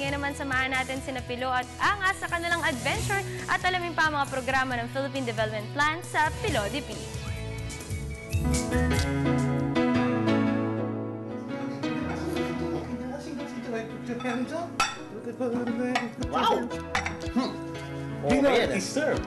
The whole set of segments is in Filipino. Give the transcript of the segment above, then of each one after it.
Ngayon naman samahan natin sina Pilo at Angas sa kanilang adventure at alamin pa ang mga programa ng Philippine Development Plan sa PILODP. Wow! Okay, deserve.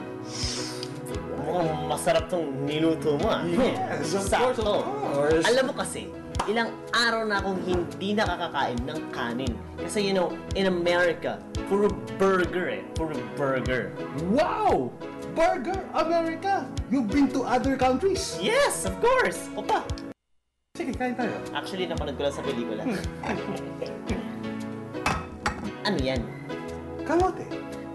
Mukhang masarap tong niluto mo, ah. Yes, of course, Sakto. of course. Alam mo kasi, ilang araw na akong hindi nakakakain ng kanin. Kasi you know, in America, puro burger eh. Puro burger. Wow! Burger America! You've been to other countries? Yes, of course! O pa. Sige, kain tayo. Actually, napanood ko lang sa pelikula. Ano yan? Kamote.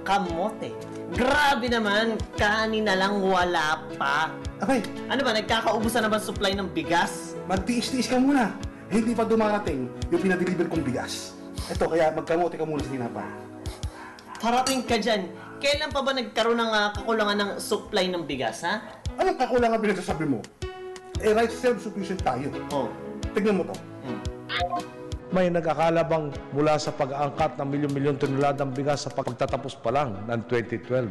Kamote. Grabe naman, kanin na lang wala pa. Okay, Ano ba, nagkakaubusan na ba supply ng bigas? magtiis-tiis ka muna. Hindi pa dumarating yung pinadeliver kong bigas. Ito, kaya magkamote ka muna sa tinapa. Parating ka dyan. Kailan pa ba nagkaroon ng kakulangan ng supply ng bigas, ha? Anong kakulangan pinagsasabi mo? Eh, right self-sufficient tayo. Oh. Tignan mo to. May nag-akala bang mula sa pag-aangkat ng milyon-milyon toneladang bigas sa pagtatapos pa lang ng 2012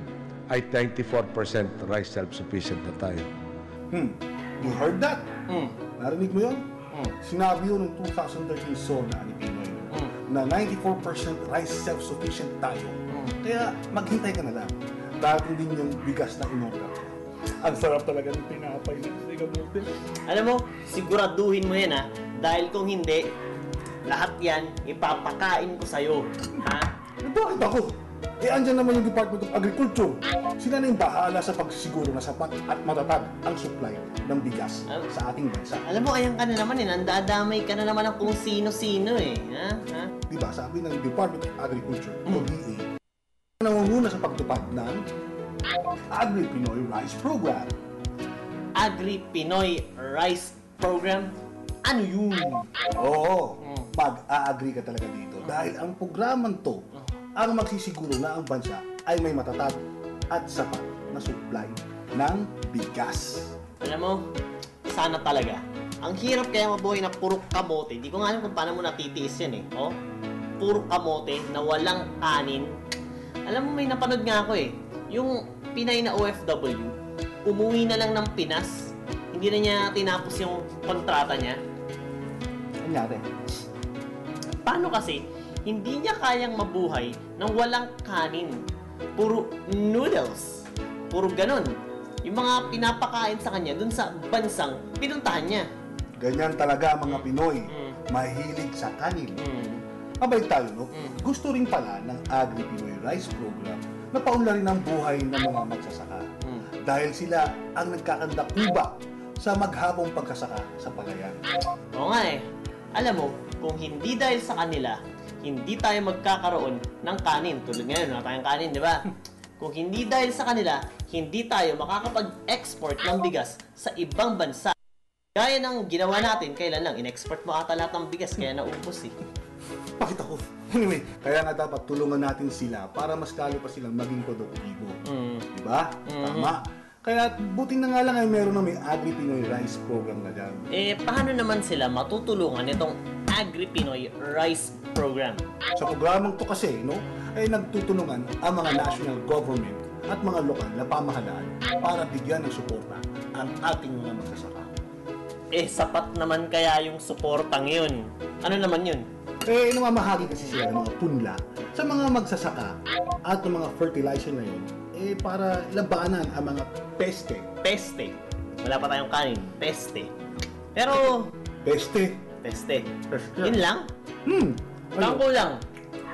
ay 94% rice self-sufficient na tayo. You heard that? Narinig mo yun? Mm. Sinabi yun noong 2013 SONA ni Pinoy na 94% rice self-sufficient tayo. Kaya maghintay ka na lang. Darating din yung bigas na inorder. Ang sarap talaga ng pinapay na sa kamote. Alam mo, siguraduhin mo yan, ha? Dahil kung hindi, lahat yan ipapakain ko sa'yo. Ha? Eh, bakit ako? Eh, andyan naman yung Department of Agriculture. Sila na yung bahala sa pagsisiguro na sapat at matatag ang supply ng bigas sa ating bansa. Alam mo, ayan ka na naman eh. Nandadamay ka na naman ng kung sino-sino eh. Ha? Ha? Diba, sabi ng Department of Agriculture, o DA, nangunguna sa pagtupad ng Agri-Pinoy Rice Program. Agri-Pinoy Rice Program? Ano yun? Oo, mag-a-agree ka talaga dito dahil ang programang to ang magsisiguro na ang bansa ay may matatag at sapat na supply ng bigas. Alam mo, sana talaga. Ang hirap kaya mabuhay na puro kamote. Di ko nga alam kung paano mo natitiis yan eh. Oh? Puro kamote na walang kanin. Alam mo, may napanood nga ako eh. Yung Pinay na OFW, umuwi na lang ng Pinas. Hindi na niya tinapos yung kontrata niya. Nangyari? Paano kasi, hindi niya kayang mabuhay nang walang kanin. Puro noodles. Puro ganon. Yung mga pinapakain sa kanya dun sa bansang pinuntahan niya. Ganyan talaga ang mga Pinoy. Mahilig sa kanin. Mabait tayo, no? Gusto rin pala ng Agri-Pinoy Rice Program na paunlarin ang buhay ng mga magsasaka. Dahil sila ang nagkakandakuba sa maghabong pagkasaka sa palayan. Oo nga eh. Alam mo, kung hindi dahil sa kanila, hindi tayo magkakaroon ng kanin. Tulad ngayon, wala tayong kanin, di ba? Kung hindi dahil sa kanila, hindi tayo makakapag-export ng bigas sa ibang bansa. Gaya ng ginawa natin, kailan lang, in-export mo ata lahat ng bigas, kaya naubos eh. Bakit ako? Anyway, kaya nga dapat tulungan natin sila para mas lalo pa silang maging produktibo. Di ba? Tama. Kaya buti na nga lang ay meron na may Agri-Pinoy Rice Program na dyan. Eh, paano naman sila matutulungan itong Agri-Pinoy Rice Program? Sa programang to kasi, no, ay nagtutulungan ang mga national government at mga lokal na pamahalaan para bigyan ng suporta ang ating mga magsasaka. Eh, sapat naman kaya yung suportang yun. Ano naman yun? Eh, namamahagi kasi sila ng mga punla sa mga magsasaka at ng mga fertilizer na yun eh para labanan ang mga peste. Peste. Wala pa tayong kanin. Peste. Pero, Peste? peste. Peste. Yun lang? Ano? Tangko lang.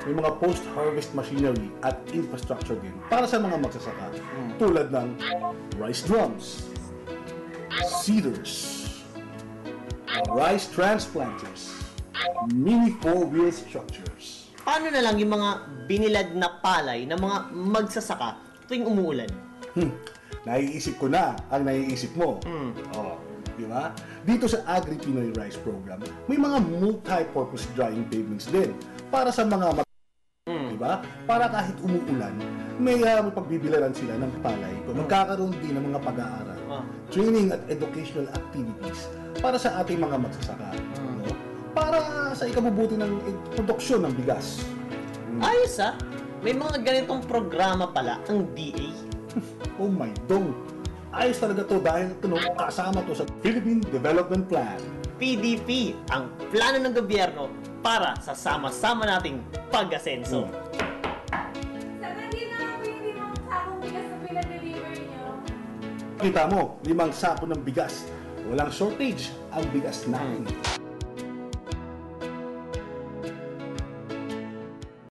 May mga post-harvest machinery at infrastructure din para sa mga magsasaka tulad ng rice drums, seeders, rice transplanters, mini four-wheel structures. Paano na lang yung mga binilad na palay ng mga magsasaka tuwing umuulan? Naiisip ko na ang naiisip mo. Oh, di ba? Dito sa Agri-Pinoy Rice Program, may mga multi-purpose drying pavements din para sa mga di ba? Para kahit umuulan, may pagbibilaran sila ng palay. Magkakaroon din ng mga pag-aaral, training at educational activities para sa ating mga magsasaka. No? Para sa ikabubuti ng produksyon ng bigas. Ayos ah. May mga ganitong programa pala ang DA. Oh my dong. Ayos talaga to dahil kasama to sa Philippine Development Plan. PDP, ang plano ng gobyerno para sa sama-sama nating pag-asenso. Sa hindi na ako yung 5 sakong bigas na pinadeliver niyo. Kita mo, 5 sako ng bigas. Walang shortage ang bigas namin.